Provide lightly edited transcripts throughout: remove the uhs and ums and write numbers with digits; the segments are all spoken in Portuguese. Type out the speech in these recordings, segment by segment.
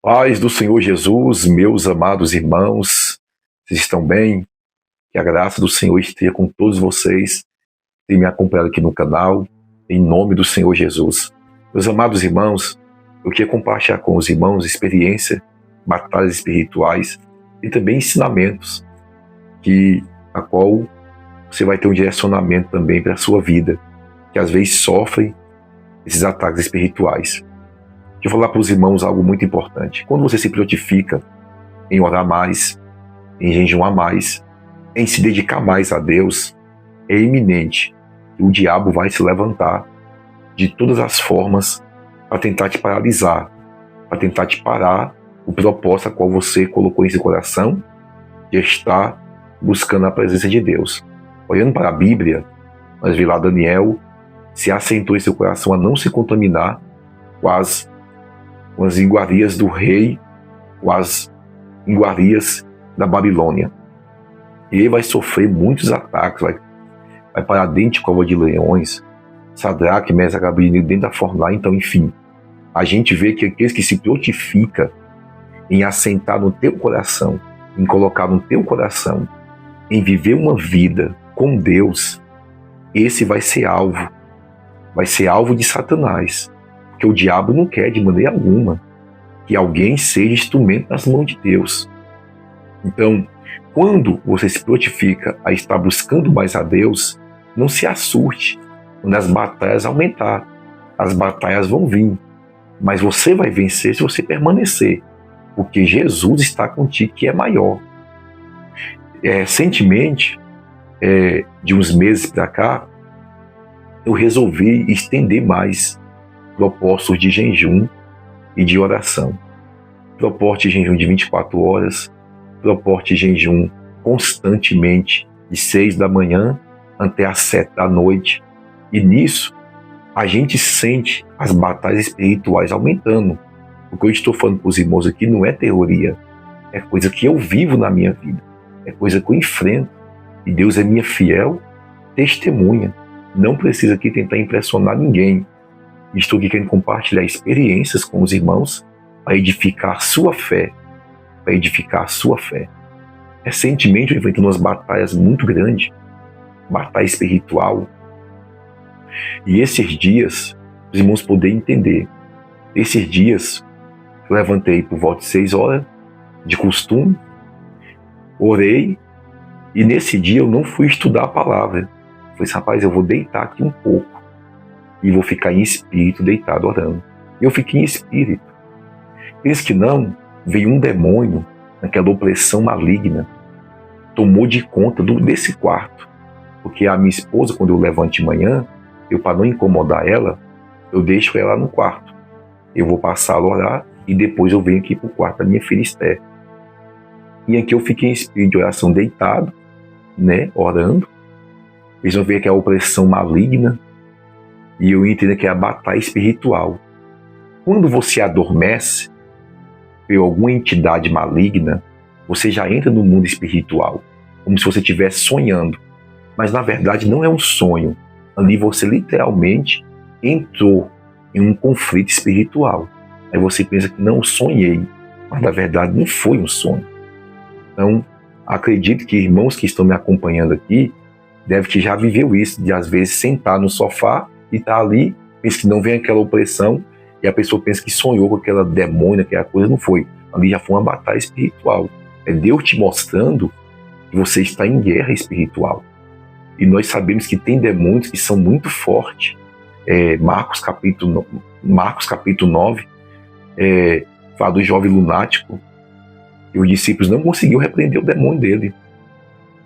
Paz do Senhor Jesus, meus amados irmãos, vocês estão bem? Que a graça do Senhor esteja com todos vocês que têm me acompanhado aqui no canal, em nome do Senhor Jesus. Meus amados irmãos, eu queria compartilhar com os irmãos experiência, batalhas espirituais e também ensinamentos a qual você vai ter um direcionamento também para a sua vida, que às vezes sofre esses ataques espirituais. Deixa eu falar para os irmãos algo muito importante. Quando você se purifica em orar mais, em jejuar mais, em se dedicar mais a Deus, é iminente que o diabo vai se levantar de todas as formas para tentar te paralisar, para tentar te parar o propósito a qual você colocou em seu coração de estar buscando a presença de Deus. Olhando para a Bíblia, nós vemos lá Daniel se assentou em seu coração a não se contaminar com as iguarias do rei, com as iguarias da Babilônia. E ele vai sofrer muitos ataques, vai parar dentro de cova de leões, Sadraque, Mesaque e Abednego dentro da fornalha. Então, enfim, a gente vê que aqueles que se purificam em assentar no teu coração, em colocar no teu coração, em viver uma vida com Deus, esse vai ser alvo de Satanás. Porque o diabo não quer de maneira alguma que alguém seja instrumento nas mãos de Deus. Então, quando você se purifica a estar buscando mais a Deus, não se assuste quando as batalhas aumentar. As batalhas vão vir, mas você vai vencer se você permanecer, porque Jesus está contigo, que é maior. Recentemente, de uns meses para cá, eu resolvi estender mais propósitos de jejum e de oração. Propósito de jejum de 24 horas, propósito de jejum constantemente de 6 da manhã até as 7 da noite. E nisso, a gente sente as batalhas espirituais aumentando. O que eu estou falando para os irmãos aqui não é teoria, é coisa que eu vivo na minha vida, é coisa que eu enfrento. E Deus é minha fiel testemunha. Não precisa aqui tentar impressionar ninguém. Estou aqui querendo compartilhar experiências com os irmãos para edificar sua fé. Para edificar sua fé. Recentemente eu enfrentei umas batalhas muito grandes, batalha espiritual. E esses dias, os irmãos poderem entender, esses dias eu levantei por volta de 6 horas, de costume, orei, e nesse dia eu não fui estudar a palavra. Eu falei, rapaz, eu vou deitar aqui um pouco e vou ficar em espírito deitado orando. Eu fiquei em espírito. Eis que não, veio um demônio, naquela opressão maligna, tomou de conta desse quarto. Porque a minha esposa, quando eu levanto de manhã, para não incomodar ela, eu deixo ela no quarto. Eu vou passar a orar e depois eu venho aqui para o quarto da minha filha Esther. E aqui eu fiquei em espírito de oração deitado, orando. Eles vão ver que é a opressão maligna, e eu entendo que é a batalha espiritual. Quando você adormece por alguma entidade maligna, você já entra no mundo espiritual, como se você estivesse sonhando. Mas na verdade não é um sonho. Ali você literalmente entrou em um conflito espiritual. Aí você pensa que não sonhei, mas na verdade não foi um sonho. Então, acredito que irmãos que estão me acompanhando aqui devem que já viveu isso, de às vezes sentar no sofá e estar ali, pensa que não vem aquela opressão, e a pessoa pensa que sonhou com aquela demônia, aquela coisa, não foi. Ali já foi uma batalha espiritual. É Deus te mostrando que você está em guerra espiritual. E nós sabemos que tem demônios que são muito fortes. Marcos capítulo 9, fala do jovem lunático, e os discípulos não conseguiram repreender o demônio dele.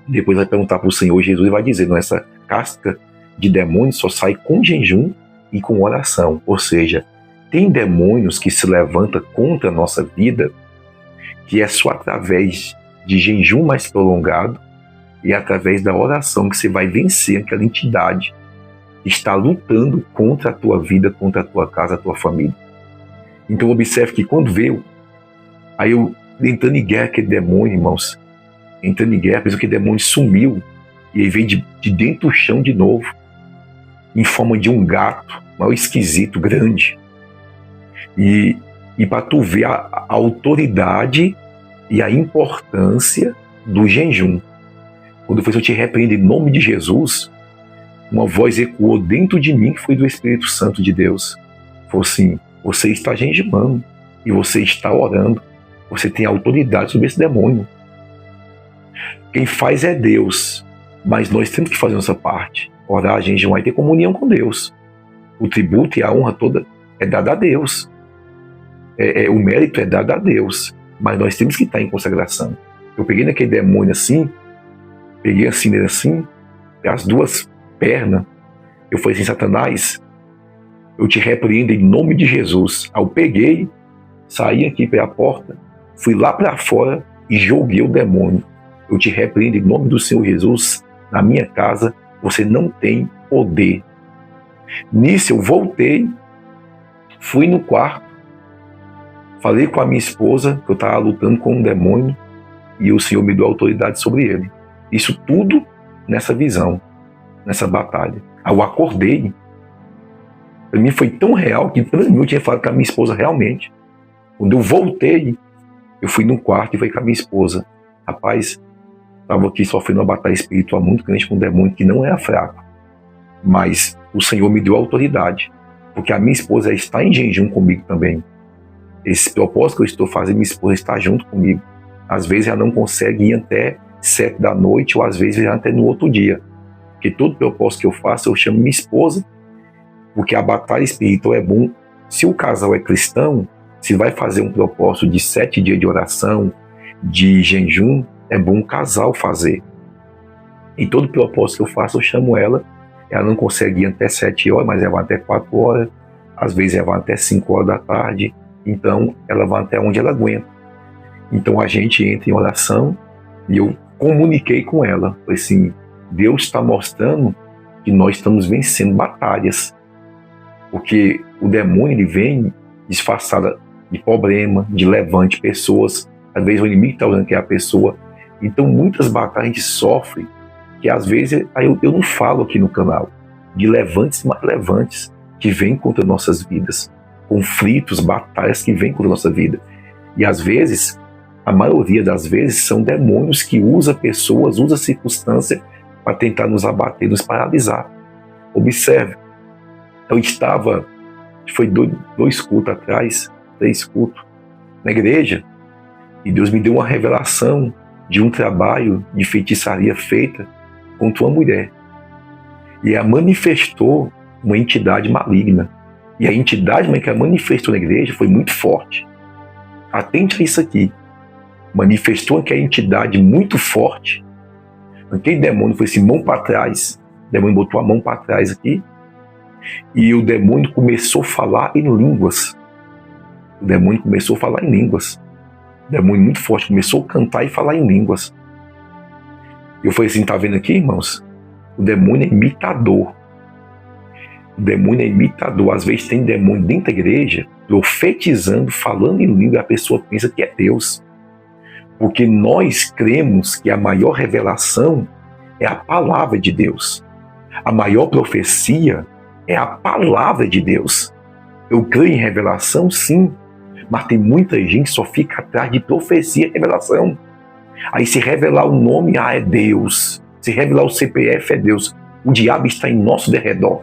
Depois vai perguntar para o Senhor Jesus e vai dizer, não, essa casca de demônios só sai com jejum e com oração. Ou seja, tem demônios que se levantam contra a nossa vida, que é só através de jejum mais prolongado e através da oração que você vai vencer aquela entidade que está lutando contra a tua vida, contra a tua casa, a tua família. Então observe que quando veio, aí eu entrando em guerra aquele demônio, irmãos, entrando em guerra, pensa que o demônio sumiu e ele veio de dentro do chão de novo, em forma de um gato, mal esquisito, grande. E E para tu ver a autoridade e a importância do jejum. Quando eu te repreendo em nome de Jesus, uma voz ecoou dentro de mim, que foi do Espírito Santo de Deus. Falou assim: você está jejuando e você está orando. Você tem autoridade sobre esse demônio. Quem faz é Deus, mas nós temos que fazer nossa parte. Orar, jejuar e ter comunhão com Deus. O tributo e a honra toda é dada a Deus. O mérito é dado a Deus, mas nós temos que estar em consagração. Eu peguei naquele demônio assim, peguei assim nele assim, as duas pernas, eu falei assim: Satanás, eu te repreendo em nome de Jesus. Aí eu peguei, saí aqui pela porta, fui lá para fora e joguei o demônio. Eu te repreendo em nome do Senhor Jesus, na minha casa você não tem poder. Nisso eu voltei, fui no quarto, falei com a minha esposa que eu estava lutando com um demônio e o Senhor me deu autoridade sobre ele. Isso tudo nessa visão, nessa batalha. Aí eu acordei. Para mim foi tão real que para mim eu tinha falado com a minha esposa realmente. Quando eu voltei, eu fui no quarto e falei com a minha esposa: rapaz, estava aqui sofrendo uma batalha espiritual muito grande com um demônio que não era fraco. Mas o Senhor me deu autoridade, porque a minha esposa está em jejum comigo também. Esse propósito que eu estou fazendo, minha esposa está junto comigo. Às vezes ela não consegue ir até 7 da noite, ou às vezes até no outro dia. Porque todo propósito que eu faço, eu chamo minha esposa, porque a batalha espiritual é bom. Se o casal é cristão, se vai fazer um propósito de 7 dias de oração, de jejum, é bom o casal fazer. E todo propósito que eu faço, eu chamo ela. Ela não consegue ir até 7 horas, mas ela vai até 4 horas. Às vezes ela vai até 5 horas da tarde. Então, ela vai até onde ela aguenta. Então, a gente entra em oração e eu comuniquei com ela. Falei assim: Deus está mostrando que nós estamos vencendo batalhas. Porque o demônio, ele vem disfarçado de problema, de levante pessoas. Às vezes o inimigo está usando que é a pessoa. Então, muitas batalhas a gente sofre, que às vezes eu não falo aqui no canal, de levantes mais levantes que vêm contra nossas vidas. Conflitos, batalhas que vêm contra a nossa vida. E às vezes, a maioria das vezes, são demônios que usam pessoas, usam circunstâncias para tentar nos abater, nos paralisar. Observe, eu estava, foi 2 cultos atrás, 3 cultos, na igreja, e Deus me deu uma revelação de um trabalho de feitiçaria feita contra uma mulher. E ela manifestou uma entidade maligna. E a entidade que ela manifestou na igreja foi muito forte. Atente a isso aqui. Manifestou aquela entidade muito forte. Aquele demônio foi assim, mão para trás. O demônio botou a mão para trás aqui. E o demônio começou a falar em línguas. O demônio começou a falar em línguas. O demônio muito forte começou a cantar e falar em línguas. Eu falei assim: tá vendo aqui, irmãos? O demônio é imitador. O demônio é imitador. Às vezes tem demônio dentro da igreja, profetizando, falando em língua, e a pessoa pensa que é Deus. Porque nós cremos que a maior revelação é a palavra de Deus. A maior profecia é a palavra de Deus. Eu creio em revelação, sim, mas tem muita gente que só fica atrás de profecia e revelação. Aí se revelar o nome, é Deus. Se revelar o CPF, é Deus. O diabo está em nosso derredor.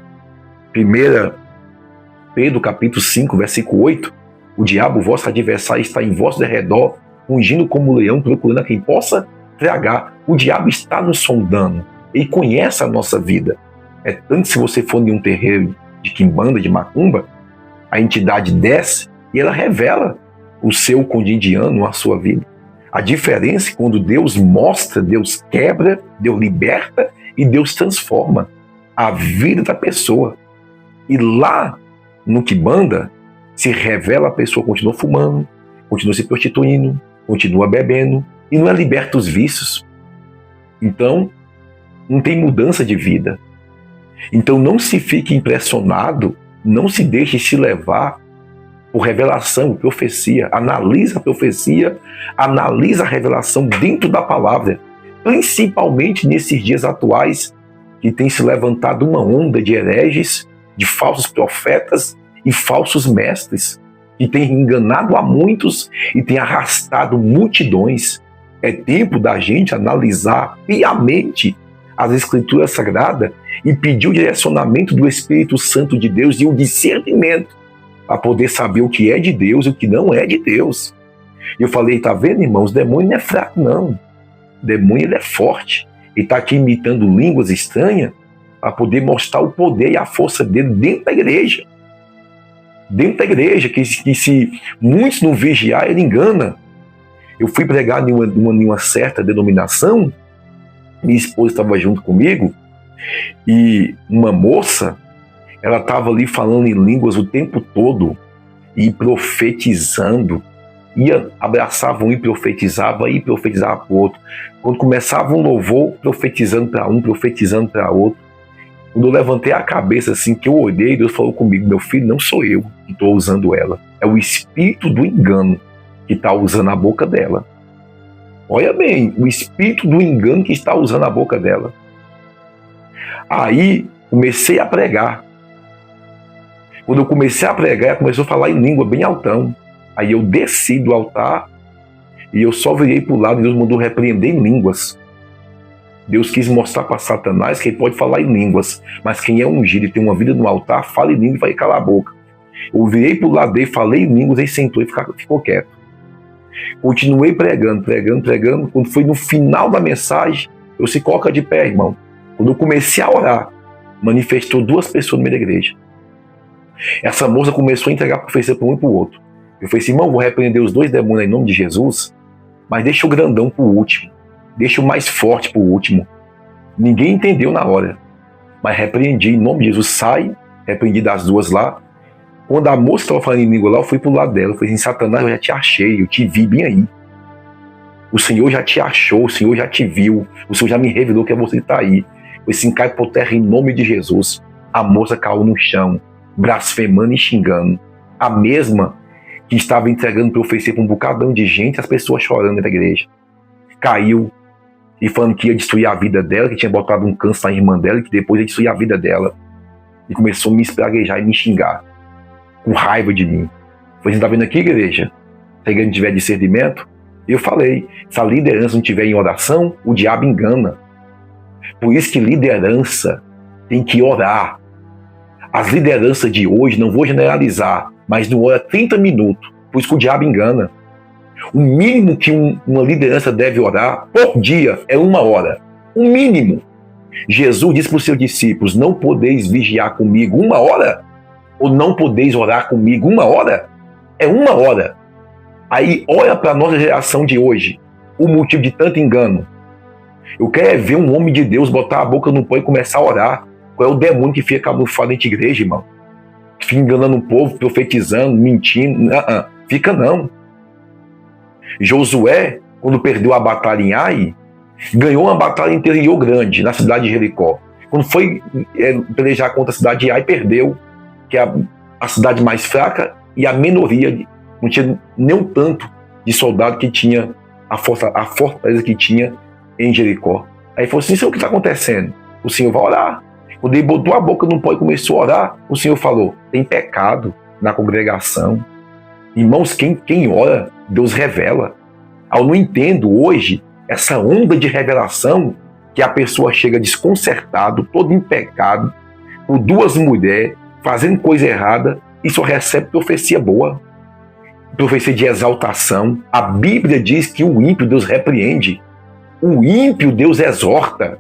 1 Pedro capítulo 5, versículo 8, o diabo, vosso adversário, está em vosso derredor, ungindo como leão, procurando a quem possa tragar. O diabo está nos sondando, ele conhece a nossa vida. É tanto que se você for em um terreiro de quimbanda, de macumba, a entidade desce e ela revela o seu cotidiano, a sua vida. A diferença é quando Deus mostra, Deus quebra, Deus liberta e Deus transforma a vida da pessoa. E lá no quimbanda se revela, a pessoa continua fumando, continua se prostituindo, continua bebendo e não é liberta os vícios. Então, não tem mudança de vida. Então não se fique impressionado, não se deixe se levar por revelação, por profecia. Analisa a profecia, analisa a revelação dentro da palavra, principalmente nesses dias atuais que tem se levantado uma onda de hereges, de falsos profetas e falsos mestres que tem enganado a muitos e tem arrastado multidões. É tempo da gente analisar piamente as Escrituras Sagradas e pedir o direcionamento do Espírito Santo de Deus e o discernimento para poder saber o que é de Deus e o que não é de Deus. E eu falei, tá vendo, irmãos, o demônio não é fraco, não. O demônio, ele é forte. Ele está aqui imitando línguas estranhas para poder mostrar o poder e a força dele dentro da igreja. Dentro da igreja, que se muitos não vigiar, ele engana. Eu fui pregar em uma certa denominação, minha esposa estava junto comigo, e uma moça, ela estava ali falando em línguas o tempo todo, e profetizando, abraçava um e profetizava para o outro. Quando começava um louvor, profetizando para um, profetizando para outro. Quando eu levantei a cabeça assim, que eu olhei, Deus falou comigo, meu filho, não sou eu que estou usando ela, é o espírito do engano que está usando a boca dela. Olha bem, o espírito do engano que está usando a boca dela. Aí comecei a pregar. Quando eu comecei a pregar, ela começou a falar em língua bem altão. Aí eu desci do altar e eu só virei para o lado e Deus mandou repreender em línguas. Deus quis mostrar para Satanás que ele pode falar em línguas, mas quem é ungido e tem uma vida no altar, fala em língua e vai calar a boca. Eu virei para o lado dele, falei em línguas, ele sentou e ficou quieto. Continuei pregando. Quando foi no final da mensagem, eu se coloca de pé, irmão. Quando eu comecei a orar, manifestou 2 pessoas no meio da igreja. Essa moça começou a entregar profecia para um e para o outro. Eu falei assim, irmão, vou repreender os 2 demônios em nome de Jesus, mas deixa o grandão para o último. Deixa o mais forte para o último. Ninguém entendeu na hora, mas repreendi em nome de Jesus. Sai, repreendi das 2 lá. Quando a moça estava falando em língua lá, eu fui para o lado dela. Eu falei assim, Satanás, eu já te achei, eu te vi bem aí. O Senhor já te achou, o Senhor já te viu, o Senhor já me revelou que é você que está aí. Eu falei assim, cai por terra em nome de Jesus. A moça caiu no chão, blasfemando e xingando. A mesma que estava entregando profecia para um bocadão de gente, as pessoas chorando na igreja. Caiu e falando que ia destruir a vida dela, que tinha botado um câncer na irmã dela e que depois ia destruir a vida dela. E começou a me espraguejar e me xingar, com raiva de mim. Você está vendo aqui, igreja? Se a igreja não tiver discernimento, eu falei, se a liderança não tiver em oração, o diabo engana. Por isso que liderança tem que orar. As lideranças de hoje, não vou generalizar, mas não ora 30 minutos, por isso que o diabo engana. O mínimo que uma liderança deve orar por dia é 1 hora. O mínimo. Jesus disse para os seus discípulos, não podeis vigiar comigo 1 hora? Ou não podeis orar comigo 1 hora? É 1 hora. Aí olha para a nossa geração de hoje, o motivo de tanto engano. Eu quero ver um homem de Deus botar a boca no pão e começar a orar. Qual é o demônio que fica camuflado dentro de igreja, irmão? Que fica enganando o povo, profetizando, mentindo. Fica não. Josué, quando perdeu a batalha em Ai, ganhou uma batalha interior grande, na cidade de Jericó. Quando foi pelejar contra a cidade de Ai, perdeu, que é a cidade mais fraca e a minoria, não tinha nem um tanto de soldado que tinha a fortaleza que tinha em Jericó. Aí falou assim, isso é o que está acontecendo. O Senhor vai orar. Quando ele botou a boca no pó e começou a orar, o Senhor falou, tem pecado na congregação. Irmãos, quem ora, Deus revela. Eu não entendo hoje essa onda de revelação que a pessoa chega desconcertado, todo em pecado, por 2 mulheres, fazendo coisa errada, e só recebe profecia boa, profecia de exaltação. A Bíblia diz que o ímpio Deus repreende, o ímpio Deus exorta.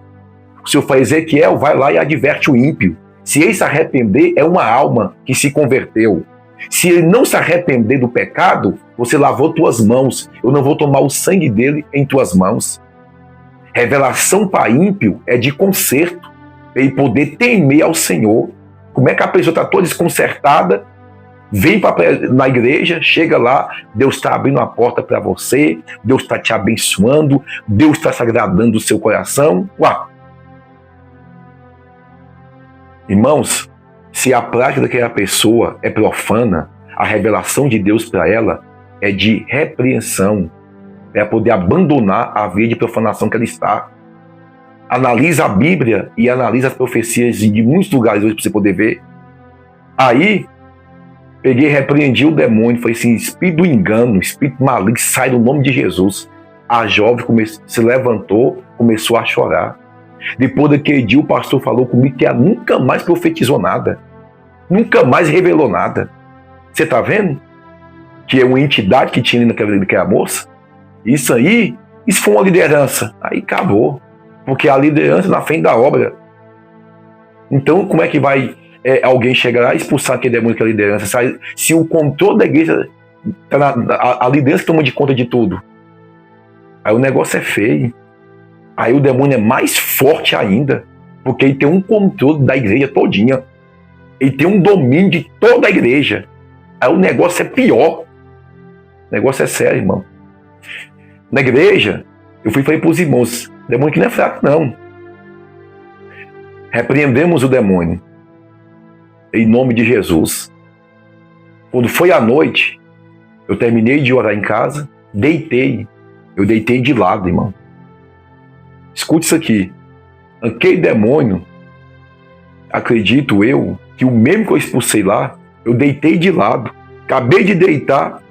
O Senhor fala, Ezequiel, vai lá e adverte o ímpio. Se ele se arrepender, é uma alma que se converteu. Se ele não se arrepender do pecado, você lavou tuas mãos. Eu não vou tomar o sangue dele em tuas mãos. Revelação para ímpio é de conserto, para ele poder temer ao Senhor. Como é que a pessoa está toda desconcertada, vem na igreja, chega lá, Deus está abrindo a porta para você, Deus está te abençoando, Deus está se agradando do seu coração. Irmãos, se a prática daquela pessoa é profana, a revelação de Deus para ela é de repreensão, é poder abandonar a vida de profanação que ela está. Analisa a Bíblia e analisa as profecias de muitos lugares hoje para você poder ver. Aí, Peguei, repreendi o demônio, falei assim, espírito do engano, espírito maligno, sai do nome de Jesus. A jovem se levantou, começou a chorar. Depois daquele dia, o pastor falou comigo que ela nunca mais profetizou nada. Nunca mais revelou nada. Você está vendo? Que é uma entidade que tinha ali naquela moça. Isso foi uma liderança. Aí acabou. Porque a liderança na frente da obra. Então, como é que vai alguém chegar lá e expulsar aquele demônio daquela liderança? Se o controle da igreja, a liderança toma de conta de tudo. Aí o negócio é feio. Aí o demônio é mais forte ainda. Porque ele tem um controle da igreja todinha. Ele tem um domínio de toda a igreja. Aí o negócio é pior. O negócio é sério, irmão. Na igreja, eu falei para os irmãos, demônio que não é fraco, não. Repreendemos o demônio. Em nome de Jesus. Quando foi à noite, eu terminei de orar em casa, deitei. Eu deitei de lado, irmão. Escute isso aqui. Aquele demônio, acredito eu, que o mesmo que eu expulsei lá, eu deitei de lado. Acabei de deitar,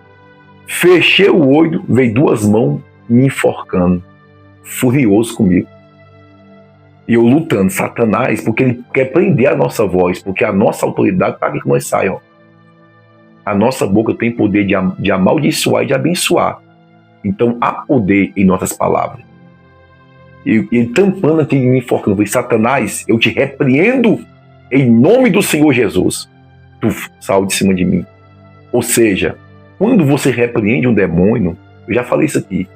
fechei o olho, veio duas mãos me enforcando. Furioso comigo. E eu lutando, Satanás, porque ele quer prender a nossa voz, porque a nossa autoridade está aqui que nós saímos. A nossa boca tem poder de amaldiçoar e de abençoar. Então há poder em nossas palavras. E ele tampando aqui, me enforcando, eu falei, Satanás, eu te repreendo em nome do Senhor Jesus. Tu saiu de cima de mim. Ou seja, quando você repreende um demônio, eu já falei isso aqui,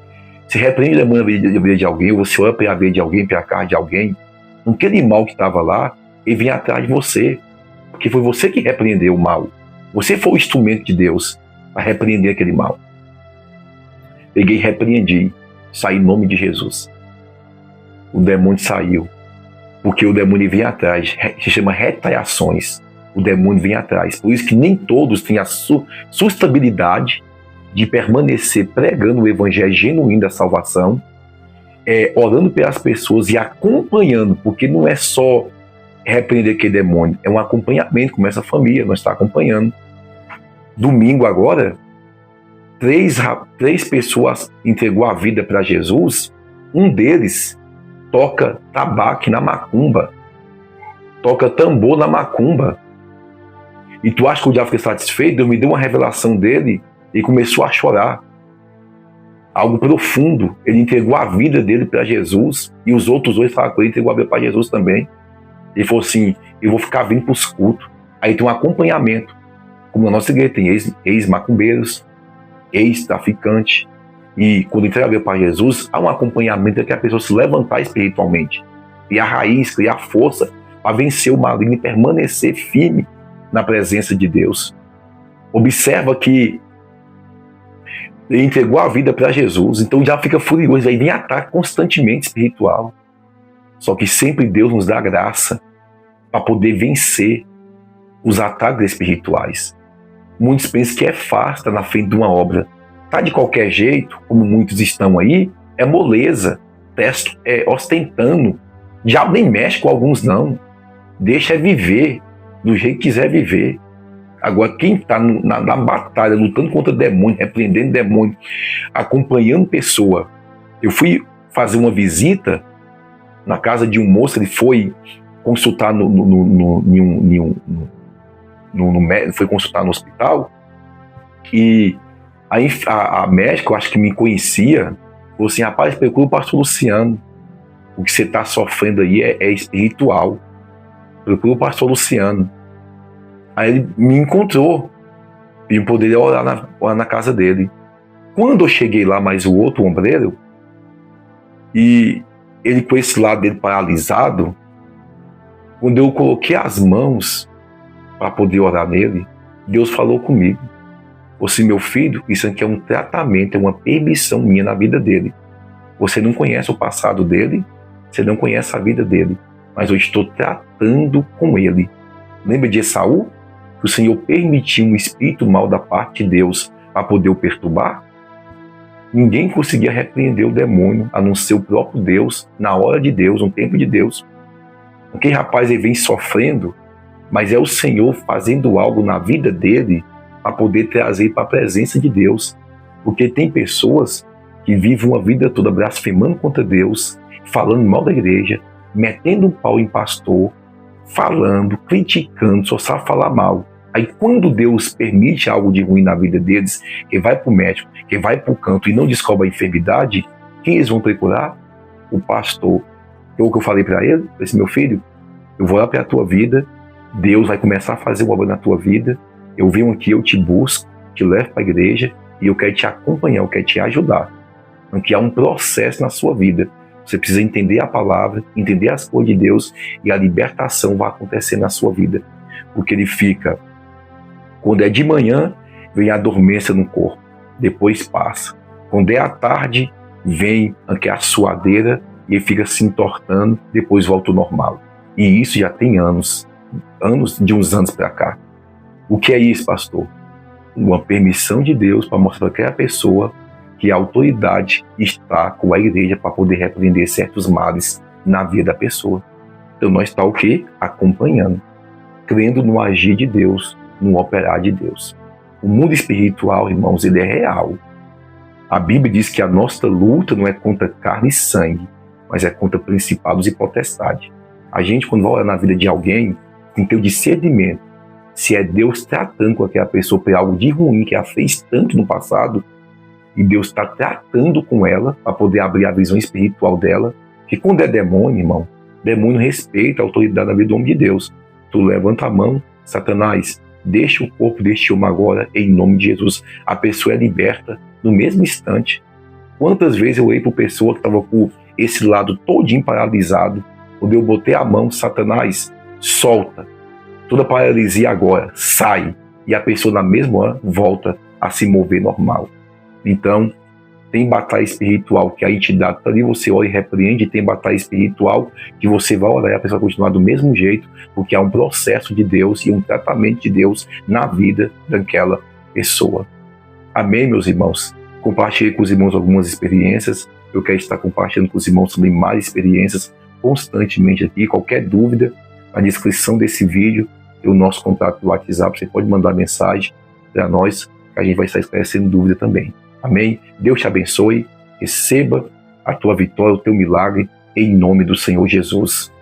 se repreende o demônio na vida de alguém, ou você olha para a vida de alguém, para a casa de alguém, aquele mal que estava lá, ele vem atrás de você. Porque foi você que repreendeu o mal. Você foi o instrumento de Deus para repreender aquele mal. Peguei e repreendi. Saí em nome de Jesus. O demônio saiu. Porque o demônio vem atrás. Se chama retaliações. O demônio vem atrás. Por isso que nem todos têm a sustentabilidade de permanecer pregando o evangelho genuíno da salvação, orando pelas pessoas e acompanhando, porque não é só repreender aquele demônio, é um acompanhamento, como essa família, nós estamos acompanhando. Domingo agora, três pessoas entregou a vida para Jesus, um deles toca tabaco na macumba, toca tambor na macumba. E tu acha que o diabo fica satisfeito? Deus me deu uma revelação dele e começou a chorar. Algo profundo. Ele entregou a vida dele para Jesus e os outros dois falaram com ele, entregou a vida para Jesus também. Ele falou assim, eu vou ficar vindo para os cultos. Aí tem um acompanhamento. Como na nossa igreja tem ex-macumbeiros, ex-traficante. E quando entrega a vida para Jesus, há um acompanhamento para que a pessoa se levantar espiritualmente. Criar raiz, criar força para vencer o maligno e permanecer firme na presença de Deus. Observa que ele entregou a vida para Jesus, então já fica furioso, aí vem ataque constantemente espiritual. Só que sempre Deus nos dá graça para poder vencer os ataques espirituais. Muitos pensam que é fácil estar na frente de uma obra. Tá de qualquer jeito, como muitos estão aí, é moleza, ostentando. O diabo nem mexe com alguns não. Deixa viver do jeito que quiser viver. Agora, quem está na batalha, lutando contra demônio, repreendendo demônio, acompanhando pessoa. Eu fui fazer uma visita na casa de um moço, ele foi consultar foi consultar no hospital, e aí a médica, eu acho que me conhecia, falou assim, rapaz, procura o pastor Luciano, o que você está sofrendo aí é espiritual, procura o pastor Luciano. Aí ele me encontrou e eu poderia orar na casa dele. Quando eu cheguei lá, mais o outro ombreiro, e ele com esse lado dele paralisado, quando eu coloquei as mãos para poder orar nele, Deus falou comigo. Você, meu filho, isso aqui é um tratamento, é uma permissão minha na vida dele. Você não conhece o passado dele, você não conhece a vida dele, mas eu estou tratando com ele. Lembra de Esaú? Que o Senhor permitiu um espírito mal da parte de Deus para poder o perturbar? Ninguém conseguia repreender o demônio, a não ser o próprio Deus, na hora de Deus, no tempo de Deus. Aquele rapaz ele vem sofrendo, mas é o Senhor fazendo algo na vida dele para poder trazer para a presença de Deus. Porque tem pessoas que vivem uma vida toda blasfemando contra Deus, falando mal da igreja, metendo um pau em pastor, falando, criticando, só sabe falar mal. Aí quando Deus permite algo de ruim na vida deles, que vai para o médico, que vai para o canto e não descobre a enfermidade, quem eles vão procurar? O pastor. Então, o que eu falei para ele, esse meu filho, eu vou lá para a tua vida, Deus vai começar a fazer uma obra na tua vida, eu venho aqui, eu te busco, te levo para a igreja e eu quero te acompanhar, eu quero te ajudar. Porque há um processo na sua vida. Você precisa entender a palavra, entender as coisas de Deus e a libertação vai acontecer na sua vida. Porque ele fica, quando é de manhã, vem a dormência no corpo, depois passa. Quando é à tarde, vem a suadeira e ele fica se entortando, depois volta ao normal. E isso já tem anos, de uns anos para cá. O que é isso, pastor? Uma permissão de Deus para mostrar para aquela pessoa que a autoridade está com a igreja para poder repreender certos males na vida da pessoa. Então nós estamos o quê? Acompanhando, crendo no agir de Deus, no operar de Deus. O mundo espiritual, irmãos, ele é real. A Bíblia diz que a nossa luta não é contra carne e sangue, mas é contra principados e potestades. A gente, quando vai olhar na vida de alguém, tem que ter o discernimento. Se é Deus tratando com aquela pessoa por algo de ruim que ela fez tanto no passado, e Deus está tratando com ela para poder abrir a visão espiritual dela, que quando é demônio, irmão, demônio respeita a autoridade da vida do homem de Deus. Tu levanta a mão, Satanás, deixa o corpo deste homem agora, em nome de Jesus. A pessoa é liberta no mesmo instante. Quantas vezes eu olhei para a pessoa que estava com esse lado todinho paralisado, quando eu botei a mão, Satanás, solta. Toda paralisia agora, sai. E a pessoa na mesma hora volta a se mover normal. Então, tem batalha espiritual que a entidade está ali, você ora e repreende, tem batalha espiritual que você vai orar e a pessoa vai continuar do mesmo jeito, porque há um processo de Deus e um tratamento de Deus na vida daquela pessoa. Amém, meus irmãos? Compartilhei com os irmãos algumas experiências, eu quero estar compartilhando com os irmãos também mais experiências constantemente aqui. Qualquer dúvida, na descrição desse vídeo, tem o nosso contato do WhatsApp, você pode mandar mensagem para nós, que a gente vai estar esclarecendo dúvida também. Amém? Deus te abençoe, receba a tua vitória, o teu milagre, em nome do Senhor Jesus.